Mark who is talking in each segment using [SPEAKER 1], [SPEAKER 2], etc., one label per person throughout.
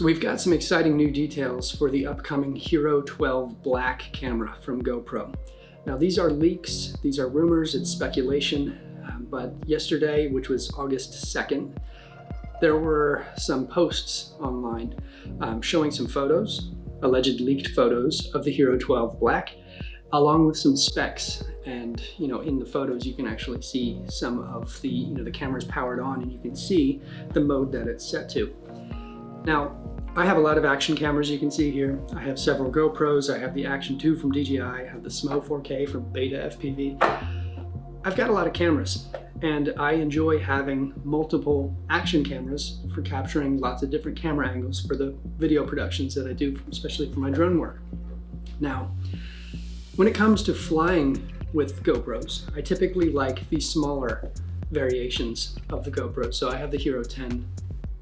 [SPEAKER 1] So we've got some exciting new details for the upcoming Hero 12 Black camera from GoPro. Now these are leaks, these are rumors, it's speculation, but yesterday, which was August 2nd, there were some posts online showing some photos, alleged leaked photos of the Hero 12 Black, along with some specs. And in the photos you can actually see some of the the camera's powered on, and you can see the mode that it's set to. Now, I have a lot of action cameras you can see here. I have several GoPros, I have the Action 2 from DJI, I have the SMO 4K from Beta FPV. I've got a lot of cameras, and I enjoy having multiple action cameras for capturing lots of different camera angles for the video productions that I do, especially for my drone work. Now, when it comes to flying with GoPros, I typically like the smaller variations of the GoPro. So I have the Hero 10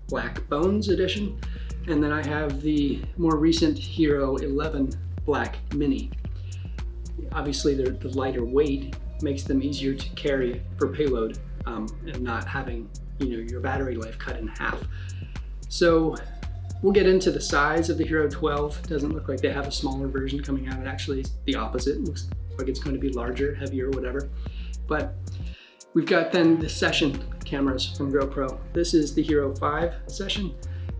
[SPEAKER 1] Black Bones edition, and then I have the more recent Hero 11 Black Mini. Obviously the lighter weight makes them easier to carry for payload, and not having your battery life cut in half. So we'll get into the size of the Hero 12. It doesn't look like they have a smaller version coming out. It actually is the opposite. It looks like it's going to be larger, heavier, whatever. But we've got then the session cameras from GoPro. This is the Hero 5 session,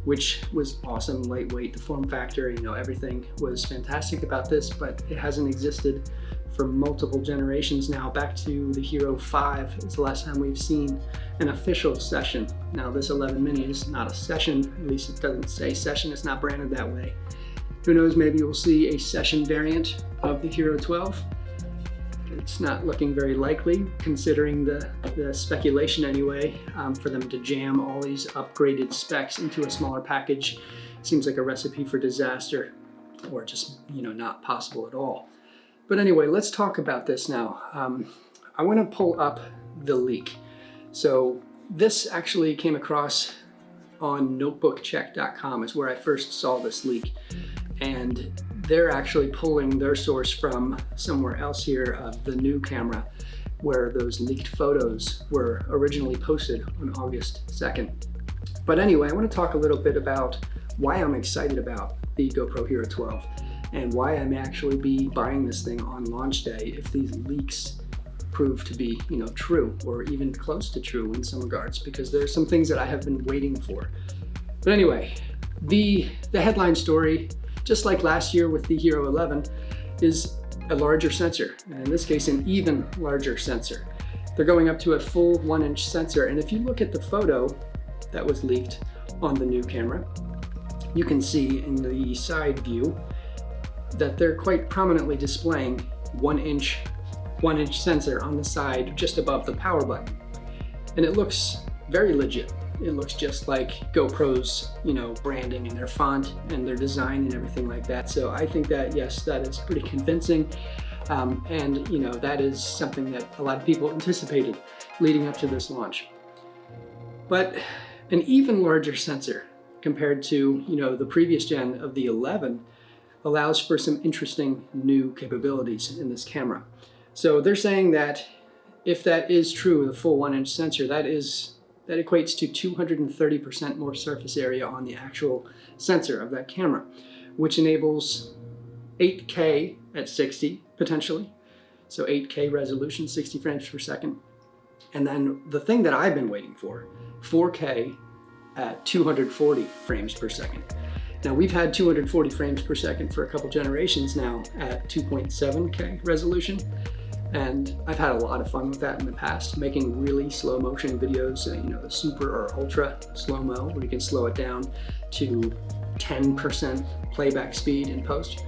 [SPEAKER 1] which was awesome, lightweight, the form factor, everything was fantastic about this, but it hasn't existed for multiple generations now. Back to the Hero 5 is the last time we've seen an official session. Now this 11 Mini is not a session, at least it doesn't say session, it's not branded that way. Who knows, maybe we'll see a session variant of the Hero 12. It's not looking very likely, considering the speculation anyway, for them to jam all these upgraded specs into a smaller package. Seems like a recipe for disaster, or just not possible at all. But anyway, let's talk about this now. I want to pull up the leak. So this actually came across on notebookcheck.com is where I first saw this leak, and they're actually pulling their source from somewhere else here of the new camera, where those leaked photos were originally posted on August 2nd. But anyway, I want to talk a little bit about why I'm excited about the GoPro Hero 12 and why I may actually be buying this thing on launch day if these leaks prove to be true, or even close to true in some regards, because there's some things that I have been waiting for. But anyway, the headline story, just like last year with the Hero 11, is a larger sensor, and in this case an even larger sensor. They're going up to a full 1-inch sensor, and if you look at the photo that was leaked on the new camera, you can see in the side view that they're quite prominently displaying 1-inch sensor on the side just above the power button. And it looks very legit. It looks just like GoPro's, branding and their font and their design and everything like that. So I think that, yes, that is pretty convincing. And that is something that a lot of people anticipated leading up to this launch. But an even larger sensor compared to, the previous gen of the 11 allows for some interesting new capabilities in this camera. So they're saying that if that is true, the full 1-inch sensor, that equates to 230% more surface area on the actual sensor of that camera, which enables 8K at 60 potentially. So 8K resolution, 60 frames per second. And then the thing that I've been waiting for, 4K at 240 frames per second. Now we've had 240 frames per second for a couple generations now at 2.7K resolution. And I've had a lot of fun with that in the past, making really slow motion videos, the super or ultra slow-mo, where you can slow it down to 10% playback speed in post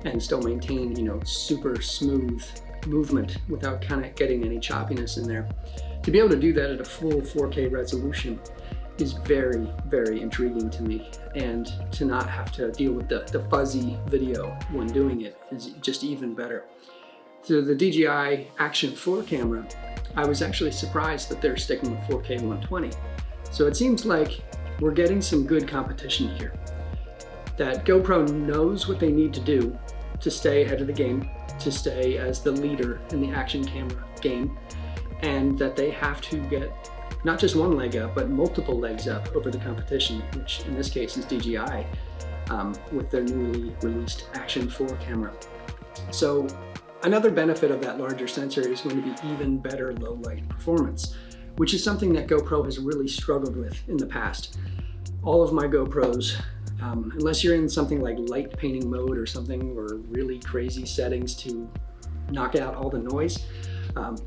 [SPEAKER 1] and still maintain, super smooth movement without kind of getting any choppiness in there. To be able to do that at a full 4K resolution is very, very intriguing to me, and to not have to deal with the fuzzy video when doing it is just even better. So the DJI Action 4 camera, I was actually surprised that they're sticking with 4K 120. So it seems like we're getting some good competition here. That GoPro knows what they need to do to stay ahead of the game, to stay as the leader in the action camera game, and that they have to get not just one leg up, but multiple legs up over the competition, which in this case is DJI with their newly released Action 4 camera. So another benefit of that larger sensor is going to be even better low light performance, which is something that GoPro has really struggled with in the past. All of my GoPros, unless you're in something like light painting mode or something, or really crazy settings to knock out all the noise,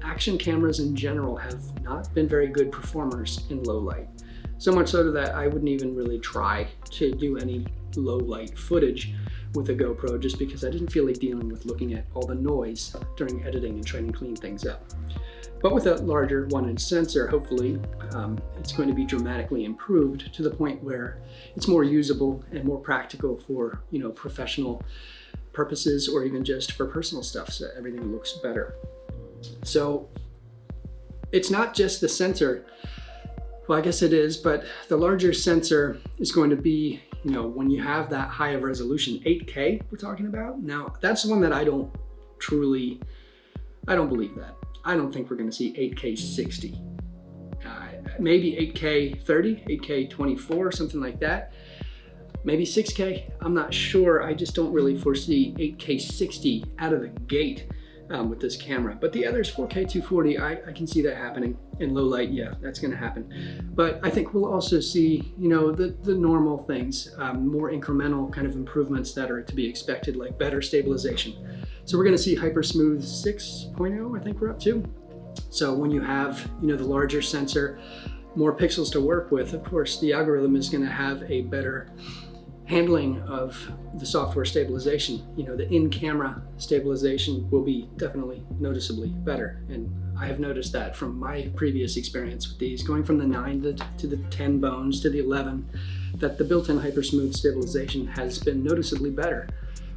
[SPEAKER 1] action cameras in general have not been very good performers in low light. So much so that I wouldn't even really try to do any low light footage with a GoPro, just because I didn't feel like dealing with looking at all the noise during editing and trying to clean things up. But with a larger 1-inch sensor, hopefully it's going to be dramatically improved to the point where it's more usable and more practical for, you know, professional purposes, or even just for personal stuff, so everything looks better. So it's not just the sensor. Well, I guess it is, but the larger sensor is going to be, you know, when you have that high of resolution, 8K we're talking about. Now, that's the one that I don't believe that. I don't think we're going to see 8K 60. Maybe 8K 30, 8K 24, something like that. Maybe 6K, I'm not sure. I just don't really foresee 8K 60 out of the gate with this camera. But the others, 4K 240, I can see that happening. In low light, yeah, that's gonna happen. But I think we'll also see, you know, the normal things, more incremental kind of improvements that are to be expected, like better stabilization. So we're gonna see Hyper Smooth 6.0, I think we're up to. So when you have, you know, the larger sensor, more pixels to work with, of course, the algorithm is gonna have a better handling of the software stabilization. You know, the in-camera stabilization will be definitely noticeably better. And I have noticed that from my previous experience with these, going from the 9 to the 10 bones to the 11, that the built-in hyper-smooth stabilization has been noticeably better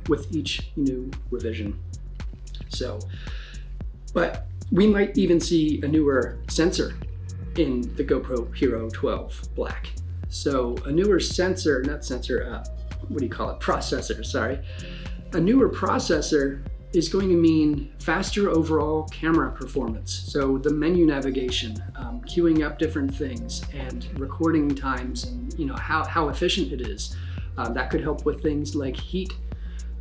[SPEAKER 1] with each new revision. So, but we might even see a newer sensor in the GoPro Hero 12 Black. So a newer sensor, not sensor, what do you call it? Processor, sorry. A newer processor is going to mean faster overall camera performance. So the menu navigation, queuing up different things, and recording times, and you know how efficient it is. That could help with things like heat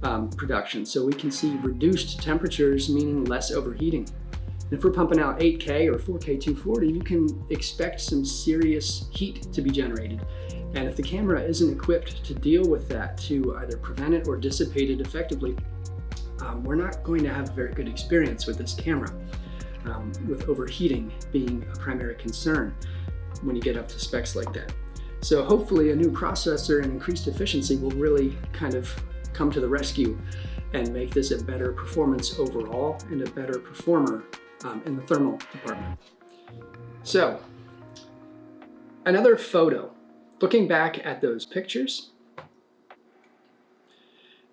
[SPEAKER 1] production. So we can see reduced temperatures, meaning less overheating. And if we're pumping out 8K or 4K 240, you can expect some serious heat to be generated. And if the camera isn't equipped to deal with that, to either prevent it or dissipate it effectively, we're not going to have a very good experience with this camera, with overheating being a primary concern when you get up to specs like that. So hopefully a new processor and increased efficiency will really kind of come to the rescue and make this a better performance overall and a better performer in the thermal department. So, another photo. Looking back at those pictures,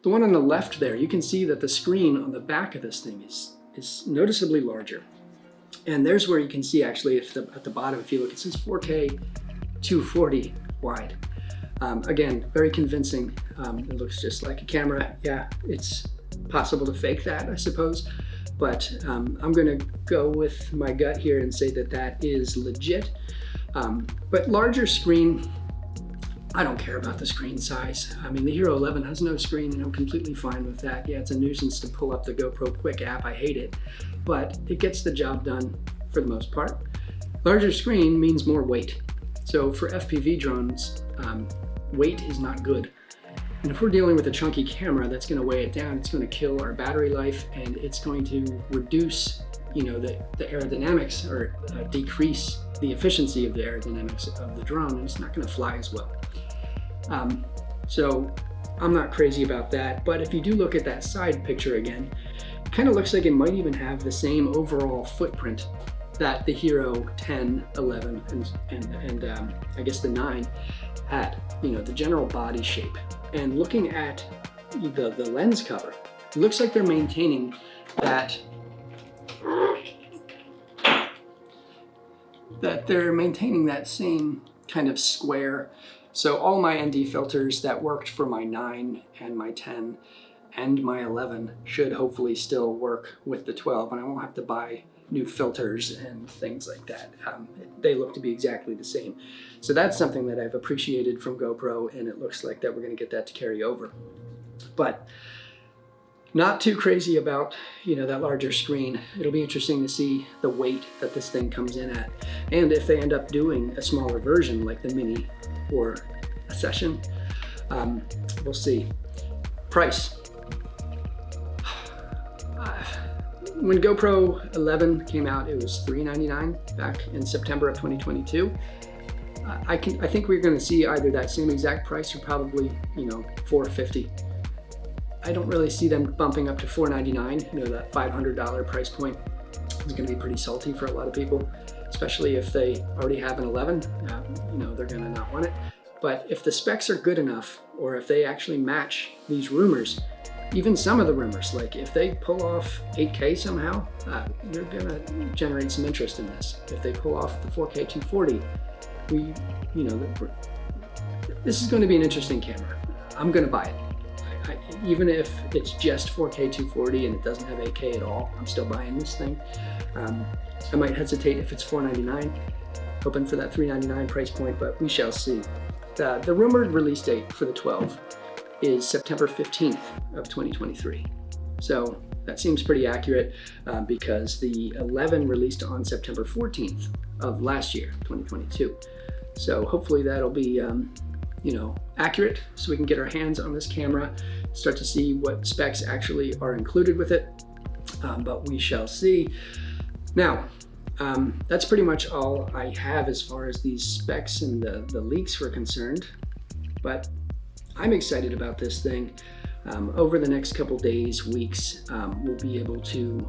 [SPEAKER 1] the one on the left there, you can see that the screen on the back of this thing is noticeably larger. And there's where you can see actually, at the bottom, if you look, it says 4K 240 wide. Again, very convincing. It looks just like a camera. Yeah, it's possible to fake that, I suppose. But I'm gonna go with my gut here and say that that is legit. But larger screen, I don't care about the screen size. I mean, the Hero 11 has no screen and I'm completely fine with that. Yeah, it's a nuisance to pull up the GoPro Quick app, I hate it, but it gets the job done for the most part. Larger screen means more weight. So for FPV drones, weight is not good. And if we're dealing with a chunky camera, that's going to weigh it down. It's going to kill our battery life, and it's going to reduce, you know, the aerodynamics, or decrease the efficiency of the aerodynamics of the drone, and it's not going to fly as well. So I'm not crazy about that. But if you do look at that side picture again, it kind of looks like it might even have the same overall footprint that the Hero 10, 11, and I guess the 9 had. You know, the general body shape. And looking at the lens cover, it looks like they're maintaining that same kind of square. So all my ND filters that worked for my 9 and my 10 and my 11 should hopefully still work with the 12, and I won't have to buy new filters and things like that. They look to be exactly the same. So that's something that I've appreciated from GoPro, and it looks like that we're going to get that to carry over. But not too crazy about, that larger screen. It'll be interesting to see the weight that this thing comes in at. And if they end up doing a smaller version like the Mini or a Session, we'll see. Price. When GoPro 11 came out, it was $399 back in September of 2022. I think we're going to see either that same exact price or probably, $450. I don't really see them bumping up to $499. That $500 price point is going to be pretty salty for a lot of people, especially if they already have an 11. They're going to not want it. But if the specs are good enough, or if they actually match these rumors, even some of the rumors, like if they pull off 8K somehow, they're gonna generate some interest in this. If they pull off the 4K 240, this is going to be an interesting camera. I'm gonna buy it. Even if it's just 4K 240 and it doesn't have 8K at all, I'm still buying this thing. I might hesitate if it's $499, hoping for that $399 price point, but we shall see. The rumored release date for the 12 is September 15th of 2023. So that seems pretty accurate because the 11 released on September 14th of last year, 2022. So hopefully that'll be, accurate so we can get our hands on this camera, start to see what specs actually are included with it, but we shall see. Now, that's pretty much all I have as far as these specs and the leaks were concerned, but I'm excited about this thing. Over the next couple days, weeks, we'll be able to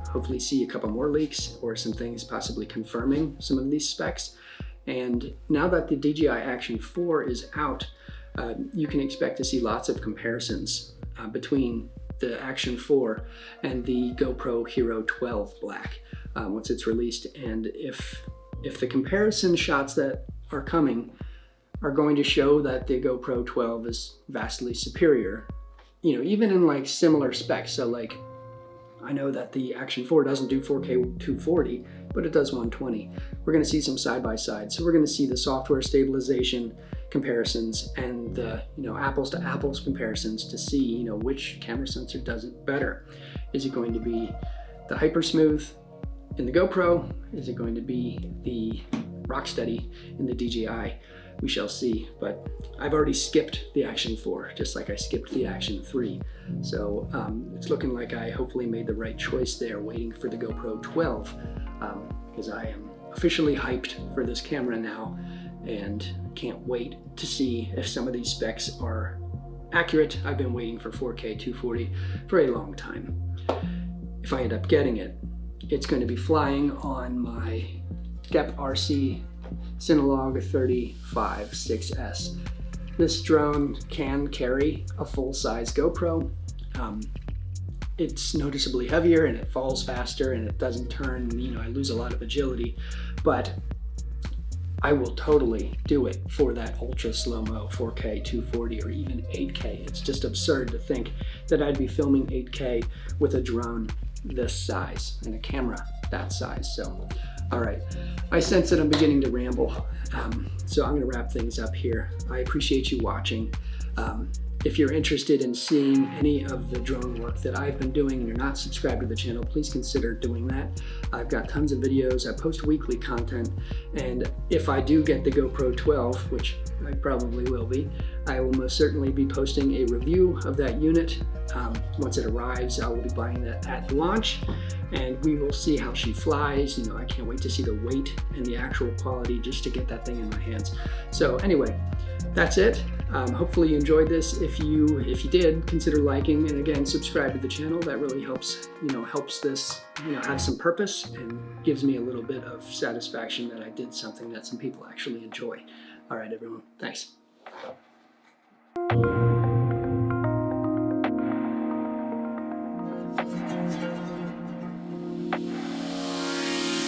[SPEAKER 1] hopefully see a couple more leaks or some things possibly confirming some of these specs. And now that the DJI Action 4 is out, you can expect to see lots of comparisons between the Action 4 and the GoPro Hero 12 Black once it's released. And if the comparison shots that are coming are going to show that the GoPro 12 is vastly superior, even in like similar specs. So like, I know that the Action 4 doesn't do 4K 240, but it does 120. We're gonna see some side by side. So we're gonna see the software stabilization comparisons and the, apples to apples comparisons to see, which camera sensor does it better. Is it going to be the hyper smooth in the GoPro? Is it going to be the Rocksteady in the DJI? We shall see, but I've already skipped the Action 4, just like I skipped the Action 3. So it's looking like I hopefully made the right choice there, waiting for the GoPro 12, because I am officially hyped for this camera now and can't wait to see if some of these specs are accurate. I've been waiting for 4K 240 for a long time. If I end up getting it, it's going to be flying on my Step RC Cinelog 35 6S. This drone can carry a full-size GoPro. It's noticeably heavier and it falls faster and it doesn't turn, I lose a lot of agility, but I will totally do it for that ultra slow-mo 4K 240 or even 8K. It's just absurd to think that I'd be filming 8K with a drone this size and a camera that size. So all right, I sense that I'm beginning to ramble, so I'm gonna wrap things up here. I appreciate you watching. If you're interested in seeing any of the drone work that I've been doing and you're not subscribed to the channel, please consider doing that. I've got tons of videos, I post weekly content, and if I do get the GoPro 12, which I probably will be, I will most certainly be posting a review of that unit. Once it arrives, I will be buying that at launch, and we will see how she flies. I can't wait to see the weight and the actual quality just to get that thing in my hands. So anyway, that's it. Hopefully you enjoyed this. If you did, consider liking, and again, subscribe to the channel. That really helps, helps this, have some purpose and gives me a little bit of satisfaction that I did something that some people actually enjoy. All right, everyone, thanks.